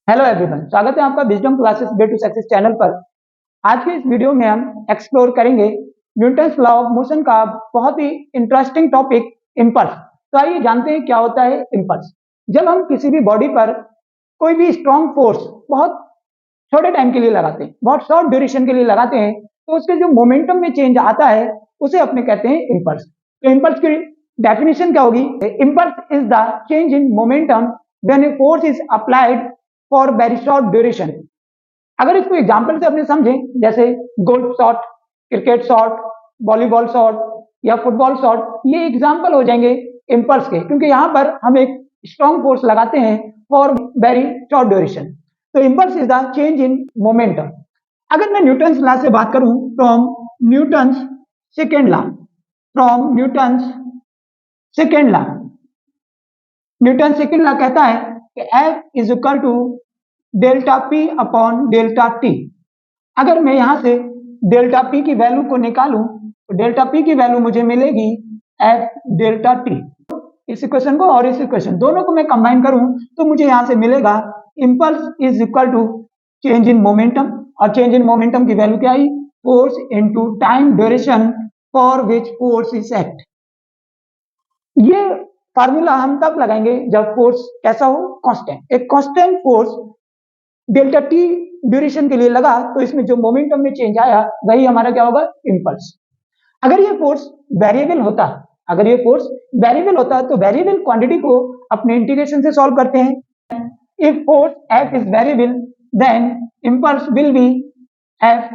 Hello everyone, स्वागत है आपका wisdom classes way to success channel पर। आज के इस वीडियो में हम एक्सप्लोर करेंगे न्यूटन्स लॉ ऑफ मोशन का बहुत ही इंटरेस्टिंग टॉपिक इम्पल्स। तो आइए जानते हैं क्या होता है इम्पल्स। जब हम किसी भी बॉडी पर कोई भी स्ट्रॉन्ग फोर्स बहुत छोटे टाइम के लिए लगाते हैं, बहुत शॉर्ट ड्यूरेशन के लिए लगाते हैं, तो उसके जो मोमेंटम में चेंज आता है उसे अपने कहते हैं इम्पल्स। तो इम्पल्स की डेफिनेशन क्या होगी? Impulse is the change in momentum when a force is applied for very short duration. अगर इसको एग्जाम्पल से अपने समझें, जैसे golf shot, cricket shot, volleyball shot या फुटबॉल शॉट, ये एग्जाम्पल हो जाएंगे इम्पल्स के, क्योंकि यहाँ पर हम एक स्ट्रॉन्ग फोर्स लगाते हैं फॉर वेरी शॉर्ट ड्यूरेशन। तो impulse is the change in momentum. अगर मैं न्यूटन्स लॉ से बात करूं, from Newton's second law, from Newton's second law, Newton second law कहता है कि F is equal to delta P upon delta T. अगर मैं यहां से डेल्टा पी की वैल्यू को निकालूं तो डेल्टा पी की वैल्यू मुझे मिलेगी एफ डेल्टा टी। इस इक्वेशन को और इस इक्वेशन दोनों को मैं कंबाइन करूं तो मुझे यहां से मिलेगा impulse is equal to change in momentum, और चेंज इन मोमेंटम की वैल्यू क्या आई? Force into time duration for which force is act. ये फार्मूला हम तब लगाएंगे जब फोर्स कैसा हो? कांस्टेंट। एक constant force delta T duration के लिए लगा तो इसमें जो मोमेंटम में चेंज आया वही हमारा क्या होगा? इम्पल्स। अगर ये फोर्स वेरिएबल होता, अगर ये फोर्स वेरिएबल होता तो वेरिएबल क्वांटिटी को अपने इंटीग्रेशन से सॉल्व करते हैं। If force F is variable then impulse will be F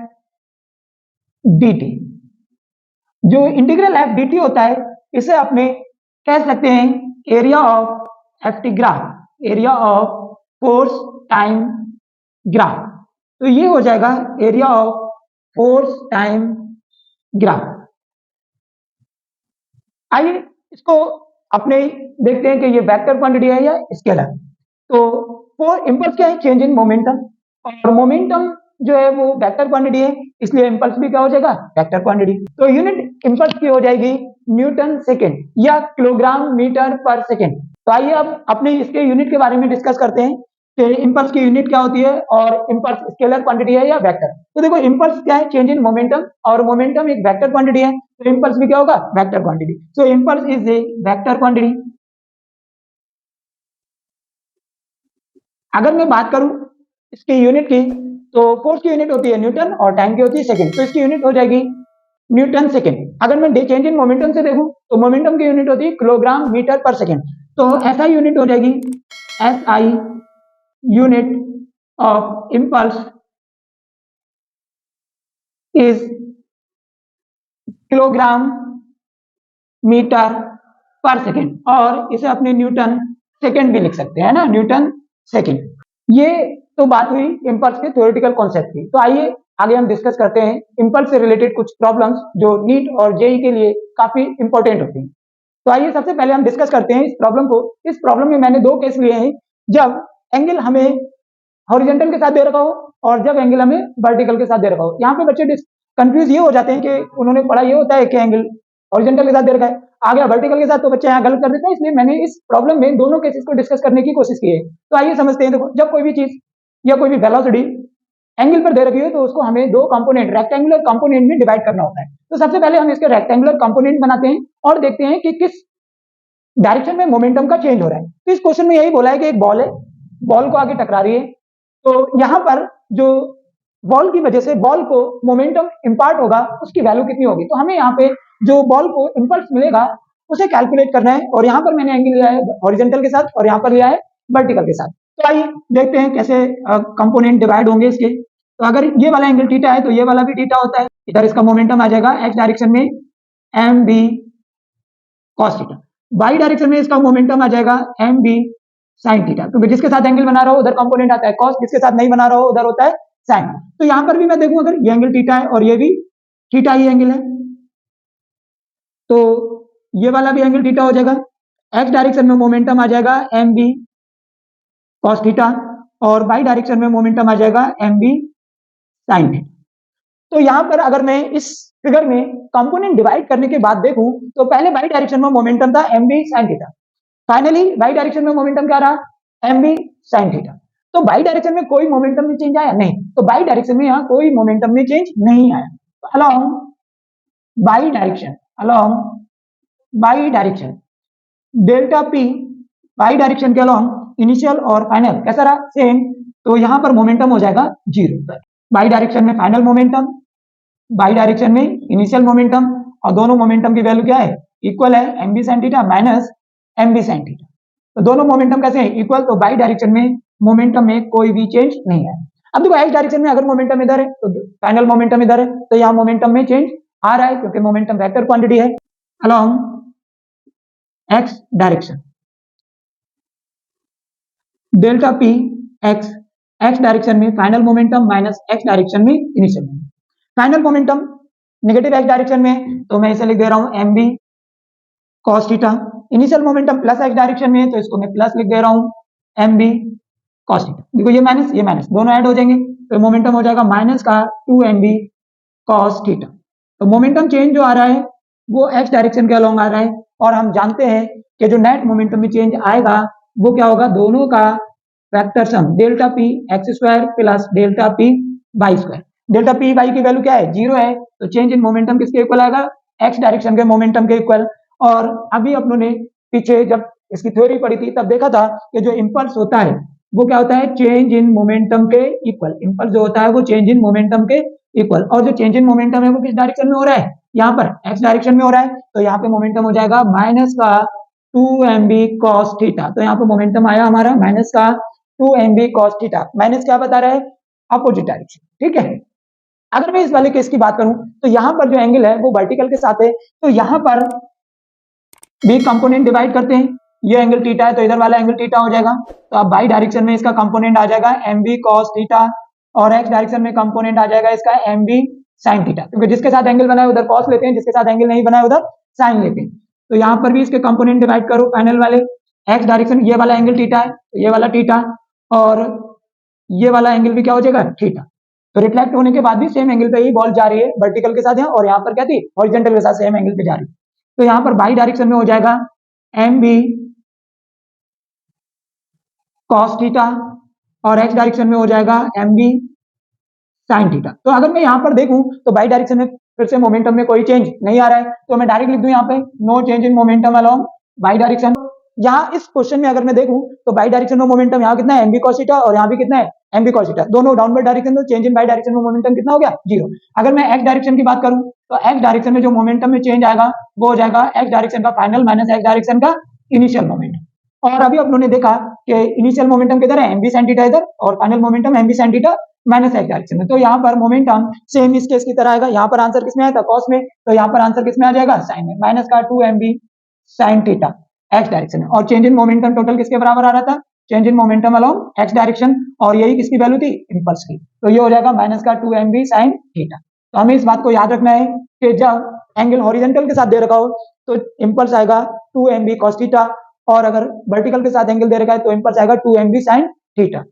dt। जो इंटीग्रल एफ dt होता है इसे अपने कह सकते हैं area of F T graph, area of force time graph. तो ये हो जाएगा area of force time graph. आइए इसको अपने देखते हैं कि ये वेक्टर क्वांटिटी है या स्केलर। तो फोर इम्पल्स क्या है? चेंज इन मोमेंटम, और मोमेंटम जो है वो वेक्टर क्वांटिटी है, इसलिए इम्पल्स भी क्या हो जाएगा? Vector quantity. तो यूनिट इम्पल्स की हो जाएगी न्यूटन सेकेंड या किलोग्राम मीटर पर सेकेंड। तो आइए अब अपने इसके यूनिट के बारे में डिस्कस करते हैं कि इम्पल्स की यूनिट क्या होती है और इम्पल्स स्केलर क्वांटिटी है या वेक्टर। तो देखो इम्पल्स क्या है? चेंज इन मोमेंटम, और मोमेंटम एक वेक्टर क्वांटिटी है, तो इम्पल्स भी क्या होगा? Vector quantity. So impulse is a vector quantity. अगर मैं बात करूं इसकी यूनिट की, तो फोर्स की यूनिट होती है न्यूटन और टाइम की होती है सेकंड, तो इसकी यूनिट हो जाएगी न्यूटन सेकंड। अगर मैं चेंज इन मोमेंटम से देखूं तो मोमेंटम की यूनिट होती है किलोग्राम मीटर पर सेकंड, तो एसआई यूनिट हो जाएगी, SI unit of impulse is kilogram metre per second, और इसे अपने न्यूटन सेकंड भी लिख सकते हैं ना, न्यूटन सेकंड। ये तो बात हुई इम्पल्स के थ्योरेटिकल कॉन्सेप्ट की। तो आइए आगे हम डिस्कस करते हैं इम्पल्स से रिलेटेड कुछ प्रॉब्लम्स जो नीट और जेई के लिए काफी इंपॉर्टेंट होती हैं। तो आइए सबसे पहले हम डिस्कस करते हैं इस प्रॉब्लम को। इस प्रॉब्लम में मैंने दो केस लिए हैं, जब एंगल हमें हॉरिजॉन्टल के साथ दे रखा हो और जब एंगल हमें वर्टिकल के साथ दे रखा हो। यहाँ पे बच्चे कंफ्यूज ये हो जाते हैं कि उन्होंने पढ़ा ये होता है कि एंगल हॉरिजॉन्टल के साथ दे रखा है, आ गया वर्टिकल के साथ, तो बच्चे यहाँ गलत कर देते हैं। इसलिए मैंने इस प्रॉब्लम में दोनों केसेस को डिस्कस करने की कोशिश की है। तो आइए समझते हैं। देखो, जब कोई भी चीज या कोई भी वेलोसिटी एंगल पर दे रखी है तो उसको हमें दो कंपोनेंट, रेक्टेंगुलर कंपोनेंट में डिवाइड करना होता है। तो सबसे पहले हम इसके रेक्टेंगुलर कंपोनेंट बनाते हैं और देखते हैं कि किस डायरेक्शन में मोमेंटम का चेंज हो रहा है। तो इस क्वेश्चन में यही बोला है कि एक बॉल है, बॉल को आगे टकरा रही है, तो यहां पर जो बॉल की वजह से बॉल को मोमेंटम इंपार्ट होगा उसकी वैल्यू कितनी होगी। तो हमें यहाँ पे जो बॉल को इंपल्स मिलेगा उसे कैलकुलेट करना है, और यहाँ पर मैंने एंगल लिया है हॉरिजॉन्टल के साथ और यहाँ पर लिया है वर्टिकल के साथ। तो आइए देखते हैं कैसे कंपोनेंट डिवाइड होंगे इसके। तो अगर ये वाला एंगल थीटा है तो ये वाला भी थीटा होता है। इधर इसका मोमेंटम आ जाएगा एक्स डायरेक्शन में M B cos theta, Y direction में इसका मोमेंटम आ जाएगा एम बी साइन थीटा, क्योंकि जिसके साथ एंगल बना रहा हो उधर कंपोनेंट आता है कॉस, जिसके साथ नहीं बना रहा हो उधर होता है साइन। तो यहां पर भी मैं देखूं, अगर ये एंगल थीटा है और ये भी थीटा ही एंगल है, तो ये वाला भी एंगल थीटा हो जाएगा। एक्स डायरेक्शन में मोमेंटम आ जाएगा एम बी कॉस थीटा, और वाई डायरेक्शन में मोमेंटम आ जाएगा एम बी साइन थीटा। तो यहां पर अगर मैं इस फिगर में कंपोनेंट डिवाइड करने के बाद देखूं तो पहले वाई डायरेक्शन में मोमेंटम था m b sine theta, finally y direction में मोमेंटम क्या रहा? M b sine theta. तो बाई डायरेक्शन में कोई मोमेंटम में चेंज आया नहीं, तो बाई डायरेक्शन में यहाँ कोई मोमेंटम में चेंज नहीं आया। तो along y direction delta P by direction के अलोंग इनिशियल और फाइनल कैसा रहा, सेम। तो यहाँ पर मोमेंटम हो जाएगा 0। बाई डायरेक्शन में फाइनल मोमेंटम, बाई डायरेक्शन में इनिशियल मोमेंटम, और दोनों मोमेंटम की वैल्यू क्या है, इक्वल है, m b sine theta minus m b sine theta. तो दोनों मोमेंटम कैसे हैं, इक्वल। तो बाई डायरेक्शन में मोमेंटम में कोई भी चेंज नहीं है। अब देखो एक्स डायरेक्शन में अगर मोमेंटम इधर है तो फाइनल मोमेंटम इधर है, तो यहाँ मोमेंटम में चेंज आ रहा है क्योंकि मोमेंटम वेक्टर क्वांटिटी है। Along X direction delta P X, X direction में final momentum minus x direction में initial momentum. Final momentum negative X direction में, तो मैं इसे लिख दे रहा हूं M B cos theta. Initial momentum plus X direction में, तो इसको मैं प्लस लिख दे रहा हूं एम बी कॉस थीटा। देखो ये माइनस दोनों ऐड हो जाएंगे, तो मोमेंटम हो जाएगा माइनस का 2 एम बी कॉस थीटा। तो मोमेंटम चेंज जो आ रहा है वो एक्स डायरेक्शन के अलोंग आ रहा है, और हम जानते हैं कि जो नेट मोमेंटम में चेंज आएगा वो क्या होगा, दोनों का vector sum delta P x square plus delta p y square. Delta p y की वैल्यू क्या है, 0 है, तो चेंज इन मोमेंटम किसके इक्वल आएगा, एक्स डायरेक्शन के मोमेंटम के इक्वल। और अभी अपनों ने पीछे जब इसकी थ्योरी पढ़ी थी तब देखा था कि जो इंपल्स होता है वो क्या होता है, चेंज इन मोमेंटम के इक्वल। इंपल्स जो होता है वो चेंज इन मोमेंटम के इक्वल, और जो चेंज इन मोमेंटम है वो किस डायरेक्शन में हो रहा है, यहाँ पर एक्स डायरेक्शन में हो रहा है। तो यहाँ पे मोमेंटम हो जाएगा माइनस का 2 एम बी कॉस थीटा। तो यहाँ पे मोमेंटम आया हमारा माइनस का 2 m B cos theta. Minus क्या बता रहा है, अपोजिट डायरेक्शन, ठीक है। अगर मैं इस वाले केस की बात करूं तो यहाँ पर जो एंगल है वो वर्टिकल के साथ है, तो यहाँ पर भी कंपोनेंट डिवाइड करते हैं। ये एंगल थीटा है तो इधर वाला एंगल थीटा हो जाएगा। तो अब बाई डायरेक्शन में इसका कंपोनेंट आ जाएगा एम बी कॉस थीटा, और एक्स डायरेक्शन में कंपोनेंट आ जाएगा इसका एम बी साइन थीटा, क्योंकि जिसके साथ एंगल बना है उधर कॉस लेते हैं, जिसके साथ एंगल नहीं बना है उधर साइन लेते हैं। तो यहाँ पर भी इसके कंपोनेंट डिवाइड करो फाइनल वाले। एक्स डायरेक्शन ये वाला एंगल थीटा है, तो ये वाला थीटा, और ये वाला एंगल भी क्या हो जाएगा, थीटा। तो रिफ्लेक्ट होने के बाद भी सेम एंगल पे ही बॉल जा रही है, वर्टिकल के साथ यहाँ, और यहाँ पर क्या थी, हॉरिजॉन्टल के साथ सेम एंगल पे जा रही है। तो यहाँ पर बाई डायरेक्शन में हो जाएगा एम बी कॉस थीटा, और एक्स डायरेक्शन में हो जाएगा एम बी साइन थीटा। तो अगर मैं यहाँ पर देखूं तो बाई डायरेक्शन में फिर से मोमेंटम में कोई चेंज नहीं आ रहा है, तो मैं डायरेक्ट लिख दूं यहाँ पे no change in momentum along y direction. यहाँ इस क्वेश्चन में अगर मैं देखूं तो बाई डायरेक्शन में मोमेंटम यहाँ कितना है, एम बी कॉस थीटा, और यहाँ भी कितना है, एम बी कॉस थीटा। दोनों डाउनवर्ड डायरेक्शन में, चेंज इन बाई डायरेक्शन में मोमेंटम कितना हो गया, 0। अगर मैं एक्स डायरेक्शन की बात करूं तो एक्स डायरेक्शन में जो मोमेंटम में चेंज आएगा वो हो जाएगा एक्स डायरेक्शन का फाइनल माइनस एक्स डायरेक्शन का इनिशियल मोमेंटम। और अभी अपनों ने देखा कि इनिशियल मोमेंटम किधर है, एम बी साइन थीटा इधर, और final momentum m b sine theta minus x direction में। तो यहाँ पर मोमेंटम सेम इस केस की तरह आएगा। यहाँ पर आंसर किसमें आया था, कॉस में, तो यहाँ पर आंसर किसमें आ जाएगा, साइन में, माइनस का 2 m b sine theta x direction में। और चेंज इन मोमेंटम टोटल किसके बराबर आ रहा था, change in momentum along X direction, और यही किसकी वैल्यू थी, इंपल्स की। तो ये हो जाएगा माइनस का 2 एम बी साइन थीटा। तो हमें इस बात को याद रखना है कि जब एंगल हॉरिजॉन्टल के साथ दे रखा हो तो इंपल्स आएगा 2 एम बी कॉस थीटा, और अगर वर्टिकल के साथ एंगल दे रखा है तो इंपल्स आएगा 2 एम बी साइन थीटा।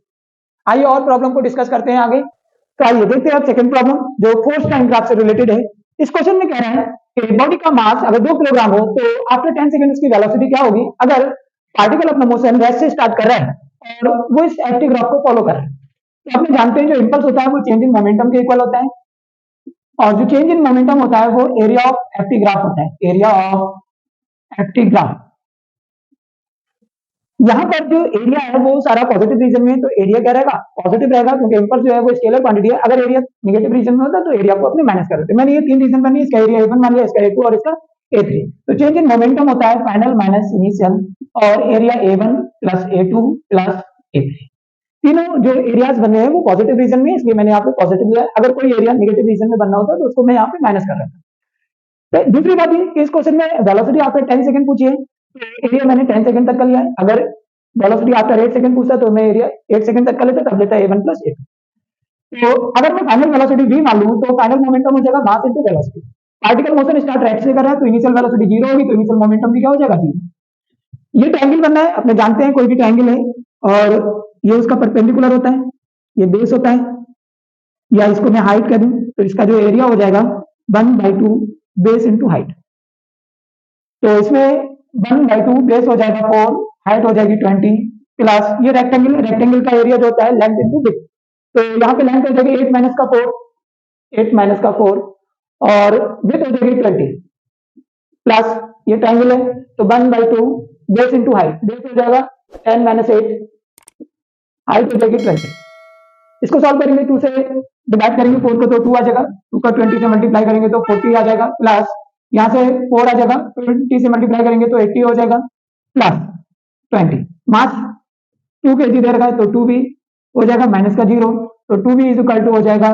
आइए और प्रॉब्लम को डिस्कस करते हैं आगे। तो आइए देखते हैं सेकंड प्रॉब्लम जो फोर्स टाइम ग्राफ से रिलेटेड है। इस क्वेश्चन में कह रहा है कि बॉडी का मास अगर 2 किलोग्राम हो तो आफ्टर 10 सेकंड उसकी वेलोसिटी क्या होगी, अगर पार्टिकल अपना मोशन रेस्ट से स्टार्ट कर रहा है और वो इस एफटी ग्राफ को फॉलो कर रहा है। तो अपने जानते हैं जो इंपल्स होता है वो चेंज इन मोमेंटम के इक्वल होता है, और जो चेंज इन मोमेंटम होता है वो एरिया ऑफ एफटी ग्राफ होता है, एरिया ऑफ एफटी ग्राफ। यहाँ पर जो एरिया है वो सारा पॉजिटिव रीजन में है, तो एरिया क्या रहेगा, पॉजिटिव रहेगा, क्योंकि इंपल्स जो है वो स्केलर क्वांटिटी है। अगर एरिया नेगेटिव रीजन में होता तो एरिया को अपने माइनस कर देते। मैंने ये 3 रीजन बनी, इसका एरिया A1 मान लिया, इसका A2 और इसका A3। तो चेंज इन मोमेंटम होता है फाइनल माइनस इनिशियल, और area A1 plus A2 plus A3। तीनों जो एरियाज बने हैं वो पॉजिटिव रीजन में, इसलिए मैंने यहाँ पे पॉजिटिव लिया। अगर कोई एरिया नेगेटिव रीजन में बनना होता तो उसको मैं यहाँ पे माइनस कर रहा था। तो दूसरी बात ये कि इस क्वेश्चन में वेलोसिटी आफ्टर 10 सेकंड पूछी है, तो एरिया मैंने 10 सेकंड तक का लिया है। अगर वेलोसिटी आफ्टर 8 सेकंड पूछता तो मैं एरिया 8 सेकंड तक का लेता, तब लेता A1 प्लस A2। तो अगर मैं फाइनल वेलोसिटी v मान लूं तो फाइनल मोमेंटम हो जाएगा mass into velocity. Particle motion start right से कर रहा है तो इनिशियल वेलोसिटी 0 होगी, तो इनिशियल मोमेंटम भी क्या हो जाएगा, 0। ये ट्रायंगल बनना है, अपने जानते हैं कोई भी ट्रायंगल है और ये उसका परपेंडिकुलर होता है, ये बेस होता है, या इसको मैं हाइट कह दूं तो इसका जो एरिया हो जाएगा 1/2 बेस इंटू हाइट। तो इसमें 1/2 बेस हो जाएगा 4, हाइट हो जाएगी 20, प्लस ये रेक्टेंगल है, रेक्टेंगल का एरिया जो होता है लेंथ इंटू विड्थ। तो यहाँ पे लेंथ हो जाएगी 8 माइनस का 4, 8 माइनस का 4 और विड्थ हो जाएगी 20 प्लस ये ट्रायंगल है तो 1/2 बेस इंटू हाइट, बेस हो जाएगा 10 माइनस 8, हाइट हो जाएगी 20। इसको सॉल्व करेंगे 2 से डिवाइड करेंगे 4 को तो 2 आ जाएगा, 2 का 20 से मल्टीप्लाई करेंगे तो 40 आ जाएगा, प्लस यहाँ से 4 आ जाएगा, 20 से मल्टीप्लाई करेंगे तो 80 हो जाएगा, प्लस 20 मास 2 kg दे रखा है तो 2 भी हो जाएगा माइनस का 0, तो 2 भी इज इक्वल टू हो जाएगा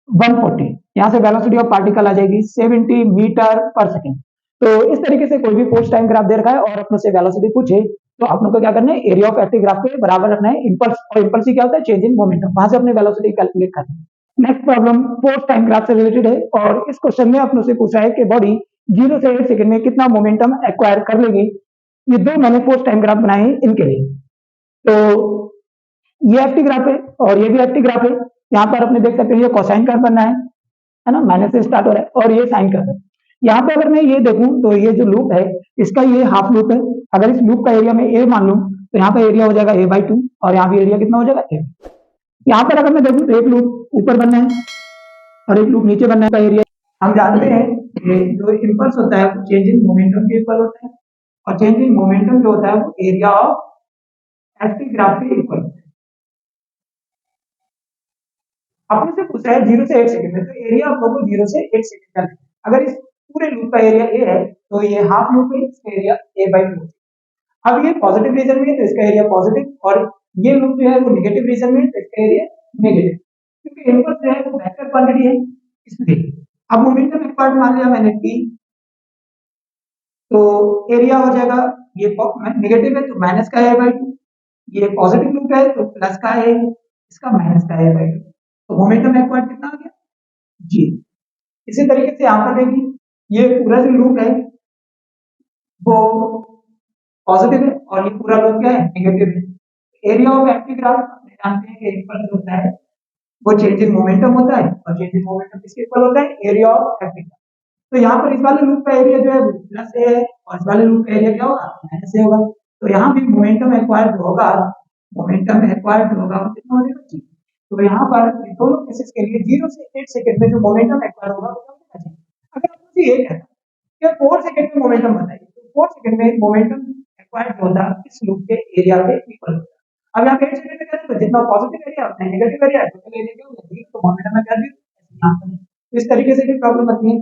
140। यहाँ से वेलोसिटी ऑफ पार्टिकल आ जाएगी 70 मीटर पर सेकेंड। तो इस तरीके से कोई भी फोर्स टाइम ग्राफ दे रखा है और अपने से वेलोसिटी पूछे तो आप लोग को क्या करना है, एरिया ऑफ एक्टिव ग्राफ के बराबर रखना है इम्पल्स, और इम्पल्स क्या होता है, चेंज इन मोमेंटम, वहां से अपने वेलोसिटी कैलकुलेट करना है। Next problem force time graph से रिलेटेड है और इस क्वेश्चन में अपनों से पूछा है कि बॉडी 0 से 8 सेकंड में कितना मोमेंटम एक्वायर कर लेगी। ये दो मैंने फोर्स टाइम ग्राफ बनाए हैं इनके लिए। तो ये एफटी ग्राफ है और ये भी एफटी ग्राफ है। यहाँ पर अपने देख सकते हैं ये कोसाइन कर्व बनना है ना, माइनस से स्टार्ट हो रहा है और ये साइन कर्व है। यहाँ पे अगर मैं ये देखूं तो ये जो लूप है इसका ये हाफ लूप है। अगर इस लूप का एरिया में ए मान लूं तो यहाँ पे एरिया हो जाएगा a/2 और यहाँ भी एरिया कितना हो जाएगा a। यहाँ पर अगर मैं देखूं तो एक लूप ऊपर बनना है और एक लूप नीचे बनने का एरिया। हम जानते हैं कि जो इम्पल्स होता है वो चेंज इन मोमेंटम के इक्वल होता है और चेंज इन मोमेंटम जो होता है वो एरिया ऑफ एफटी ग्राफ के इक्वल होता है। आपने से पूछा है 0 से 8 सेकंड में, तो एरिया आप लोगों को 0 से 8 सेकंड का है। अगर इस पूरे लूप का एरिया ए है तो ये हाफ लूप है, इसका एरिया a/2। अब ये पॉजिटिव रीजन में है तो इसका एरिया पॉजिटिव और ये लूप जो है वो नेगेटिव रीजन में है तो इसका एरिया नेगेटिव, क्योंकि इम्पल्स जो है वो वेक्टर क्वांटिटी है इसलिए। अब मोमेंटम एक पार्ट मान लिया मैंने p, तो एरिया हो जाएगा ये नेगेटिव है तो माइनस का a/2, ये पॉजिटिव लूप है तो प्लस का है, इसका माइनस का a/2, तो मोमेंटम एक पार्ट कितना आ गया जी। इसी तरीके से यहाँ पर देखिए ये पूरा जो लूप है वो पॉजिटिव है और ये पूरा लूप क्या है, नेगेटिव है। एरिया ऑफ एक्टिव ग्राफ जानते हैं कि इक्वल होता है वो चेंज इन मोमेंटम होता है और चेंज इन मोमेंटम किसके इक्वल होता है, एरिया ऑफ एक्टिव ग्राफ। तो यहाँ पर इस वाले लूप का एरिया जो है वो प्लस ए है और इस वाले लूप का एरिया क्या होगा, माइनस ए होगा। तो यहाँ भी मोमेंटम एक्वायर्ड होगा, मोमेंटम एक्वायर्ड होगा वो कितना हो जाएगा जी। तो यहाँ पर दोनों केसेस के लिए 0 से 8 सेकंड में जो मोमेंटम एक्वायर होगा वो क्या होगा। अगर आपसे ये कहता कि 4 सेकंड में मोमेंटम बताइए तो 4 सेकंड में मोमेंटम एक्वायर्ड होता इस लूप के एरिया के इक्वल होता। अब यहाँ पे 8 सेकंड में कहते हैं जितना पॉजिटिव एरिया उतना नेगेटिव एरिया, टोटल एरिया क्या होगा, तो मोमेंटम में क्या दी। तो इस तरीके से भी प्रॉब्लम आती है।